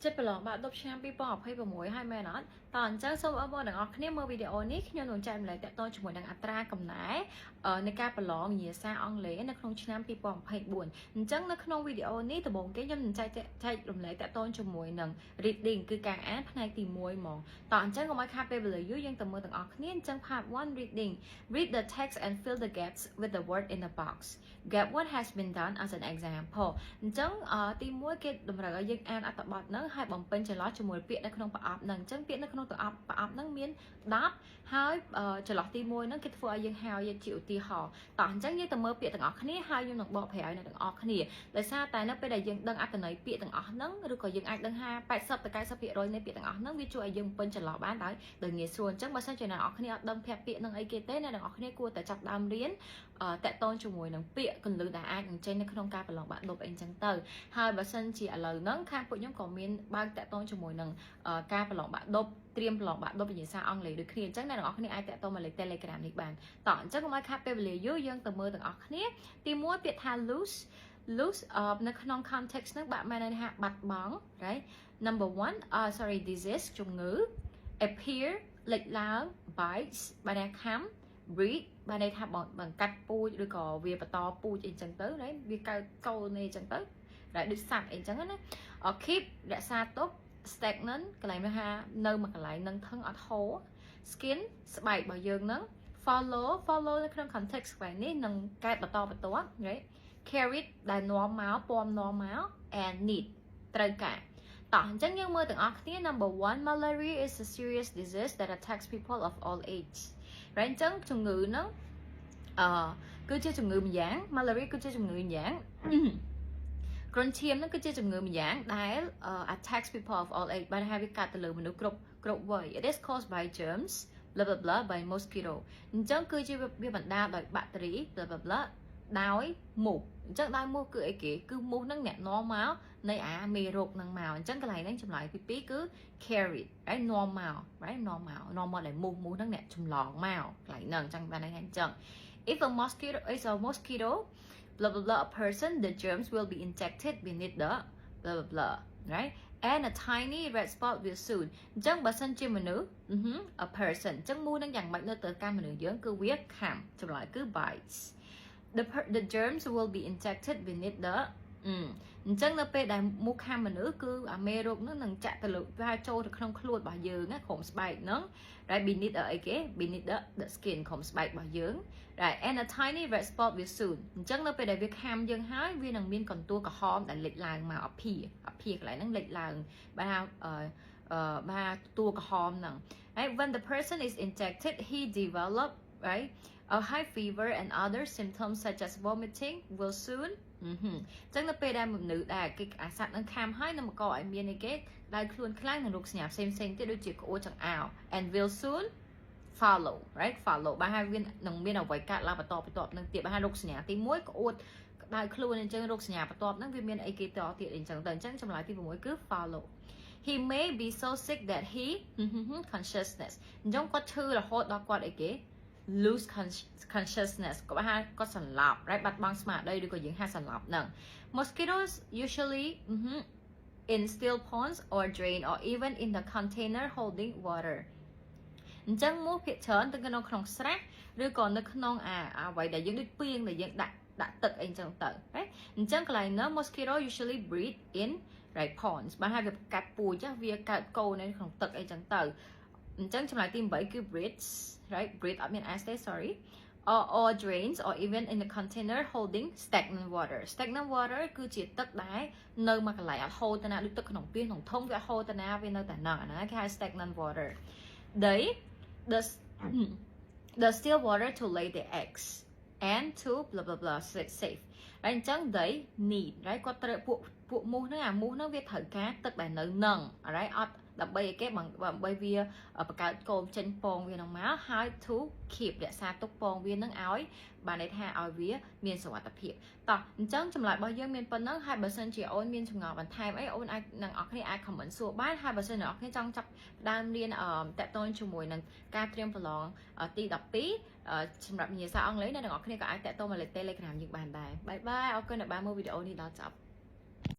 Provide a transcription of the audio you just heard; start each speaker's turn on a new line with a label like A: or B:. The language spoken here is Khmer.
A: ចិត្តប្រឡងបាក់10ឆ្នាំ2026ហើយមែនអត់តើអញ្ចឹងសូមអរគុណទាំងអស់គ្នាមើលវីដេអូនេះខ្ញុំនឹងចែករំលែកតកតជាមួយនឹងអត្រាកំណែនៃការប្រឡងវិញ្ញាសាអង់គ្លេសនៅក្នុងឆ្នាំ2024អញ្ចឹងនៅក្នុងវីដេអូនេះដំបូងគេខ្ញុំនឹងចែករំលែកតកតជាមួយនឹង reading គឺការអានផ្នែកទី1ហ្មងតើអញ្ចឹងកុំឲ្យខាតពេលវេលាយូរយើងទៅមើលទាំងអស់គ្នាអញ្ចឹង part 1 reading read the text and fill the gaps with the word in the box get what has been done as an example អញ្ចឹងទី1គេតម្រូវឲ្យយើងអានអត្ថបទហ្នឹងហើយបំពេញចន្លោះជាមួយពាក្យនៅក្នុងប្រអប់ហ្នឹងអញ្ចឹងពាក្យនៅក្នុងប្រអប់ហ្នឹងមាន10ហើយចន្លោះទី1ហ្នឹងគេធ្វើឲ្យយើងហៅយកជាឧទាហរណ៍តោះអញ្ចឹងយើងទៅមើលពាក្យទាំងអស់គ្នាហើយខ្ញុំនឹងបកប្រែឲ្យអ្នកទាំងអស់គ្នាដោយសារតែនៅពេលដែលយើងដឹងអត្ថន័យពាក្យទាំងអស់ហ្នឹងឬក៏យើងអាចដឹង80ទៅ90%នៃពាក្យទាំងអស់ហ្នឹងវាជួយឲ្យយើងបំពេញចន្លោះបានដោយងាយស្រួលអញ្ចឹងបើសិនជាអ្នកទាំងអស់គ្នាអត់ដឹងប្រាប់ពាក្យហ្នឹងអីគេទេអ្នកទាំងអស់គ្នាគួរតែចាប់ដើមរៀនតកតងជាមួយនឹងពាក្យកន្លឹះដែលអាចនឹងចេញនៅក្នុងការប្រឡងបាក់ឌុបអីចឹងទៅហើយបើសិនជាឥឡូវហ្នឹងខាងពួកខ្ញុំក៏មានបើកតកតងជាមួយនឹងការប្រឡងបាក់ឌុបត្រៀមប្រឡងបាក់ឌុបវិញ្ញាសាអង់គ្លេសដូចគ្នាអញ្ចឹងអ្នកទាំងអស់គ្នាអាចតកតងមកលេខ Telegram នេះបានតោះអញ្ចឹងកុំឲ្យខាតពេលវេលាយូរយើងទៅមើលទាំងអស់គ្នាទី1ពាក្យថា lose នៅក្នុង context ហ្នឹងបាក់មានន័យថាបាត់បង់ right number 1 sorry disease ជំងឺ appear លេចឡើង bites បានន័យខំ breed បានន័យថាបង្កាត់ពូជឬក៏វាបន្តពូជអីចឹងទៅណាវាកើតកូនអីចឹងទៅដែលដូចសត្វអីចឹងណា keep រក្សាទុក stagnant កន្លែងនោះថានៅមួយកន្លែងនឹងថឹងអត់ហូរ skin ស្បែករបស់យើងហ្នឹង follow នៅក្នុង context ស្បែកនេះនឹងកែបន្តបន្ទាប់ right carry ដែលនាំមកពំនាំមក and need ត្រូវការតោះអញ្ចឹងយើងមើលទាំងអស់គ្នា number 1 malaria is a serious disease that attacks people of all age right អញ្ចឹងជំងឺហ្នឹងគឺជាជំងឺម្យ៉ាង malaria គឺជាជំងឺម្យ៉ាងគ្រុនឈាមហ្នឹងគឺជាជំងឺម្យ៉ាងដែល attacks people of all age បានថាវាកាត់ទៅលើមនុស្សគ្រប់វ័យ it is caused by germs blah blah blah by mosquito អញ្ចឹងគឺជាវាបណ្ដាលដោយបាក់តេរី blah blah blah ដោយមូសអញ្ចឹងដោយមូសគឺអីគេគឺមូសហ្នឹងអ្នកនាំមកនៃអាមេរោគហ្នឹងមកអញ្ចឹងកន្លែងហ្នឹងចម្លើយទី2គឺ carry ហើយនាំមក right នាំមកដែលមូសហ្នឹងអ្នកចម្លងមកកន្លែងហ្នឹងអញ្ចឹងបានន័យថាអញ្ចឹង if a mosquito is a mosquito blah blah blah a person the germs will be injected beneath the blah blah blah right and a tiny red spot will soon អញ្ចឹងបើសិនជាមនុស្ស a person អញ្ចឹងមូសហ្នឹងយ៉ាងម៉េចនៅទៅកាន់មនុស្សយើងគឺវាខាំចម្លើយគឺ bites the germs will be injected beneath the អញ្ចឹងនៅពេលដែលមូសខាំមនុស្សគឺអាមេរោគហ្នឹងនឹងចាក់ទៅលើវាចូលទៅក្នុងខ្លួនរបស់យើងណាក្រុមស្បែកហ្នឹង right beneath អីគេ beneath the skin ក្រុមស្បែករបស់យើង right and a tiny red spot will soon អញ្ចឹងនៅពេលដែលវាខាំយើងហើយវានឹងមានកន្ទួលក្រហមដែលលេចឡើងមកអភាកន្លែងហ្នឹងលេចឡើងបាទតួក្រហមហ្នឹង right when the person is injected he develop right a high fever and other symptoms such as vomiting will soon អញ្ចឹងនៅពេលដែលមនុស្សដែលគេអាសត្វនឹងខាំហើយនឹងបង្កឲ្យមានអីគេដែលខ្លួនខ្លាំងនឹងរោគសញ្ញាផ្សេងទៀតដូចជាក្អួតចង្អោរ and will soon follow right follow បាទហើយវានឹងមានអ្វីកើតឡើងបន្តនឹងទៀតបាទរោគសញ្ញាទី1ក្អួតក្តៅខ្លួនអញ្ចឹងរោគសញ្ញាបន្ទាប់ហ្នឹងវាមានអីគេតទៀតអញ្ចឹងទៅអញ្ចឹងចម្លើយទី6គឺ follow he may be so sick that he consciousness អញ្ចឹងគាត់ឈឺរហូតដល់គាត់អីគេlose consciousness ក៏ថាគាត់សន្លប់ right បាត់បង់ស្មារតីឬក៏យើងហៅសន្លប់ហ្នឹង mosquitoes usually in still ponds or drain or even in the container holding water អញ្ចឹងមូសភាគច្រើនទៅក្នុងស្រះឬក៏នៅក្នុងអ្វីដែលយើងដូចពាងដែលយើងដាក់ទឹកអីចឹងទៅ right អញ្ចឹងកន្លែងហ្នឹង mosquito usually breed in right ponds បានហើយវាកាត់ពូជវាកើតកូននៅក្នុងទឹកអីចឹងទៅអញ្ចឹងចម្លើយទី8គឺ breeds right breed អត់មាន s ទេ sorry or drains or even in the container holding stagnant water គឺជាទឹកដែលនៅមួយកន្លែងអត់ហូរទៅណាដូចទឹកក្នុងពាងក្នុងធុងវាហូរទៅណាវានៅតែហ្នឹងអាហ្នឹងគេហៅ stagnant water they the still water to lay the eggs and to blah blah blah safe ហើយអញ្ចឹង they need right គាត់ត្រូវពួកមូសហ្នឹងអាមូសហ្នឹងវាត្រូវការទឹកដែលនៅនឹង right អត់ដើម្បីអីគេដើម្បីវាបង្កើតកូនចេញពងវានឹងមកហើយ to keep រក្សាទុកពងវានឹងឲ្យបានន័យថាឲ្យវាមានសុវត្ថិភាពតោះអញ្ចឹងចម្លើយរបស់យើងមានប៉ុណ្ណឹងហើយបើសិនជាអូនមានចម្ងល់បន្ថែមអីអូនអាចនឹងអរគ្នាអាច comment សួរបានហើយបើសិនអ្នកនរគ្នាចង់ចាប់ដើមរៀនតកតងជាមួយនឹងការត្រៀមប្រឡងទី12សម្រាប់វិញ្ញាសាអង់គ្លេសអ្នកនរគ្នាក៏អាចតកតងមកលេខ Telegram យើងបានដែរបាយបាយអរគុណដែលបានមើលវីដេអូនេះដល់ចប់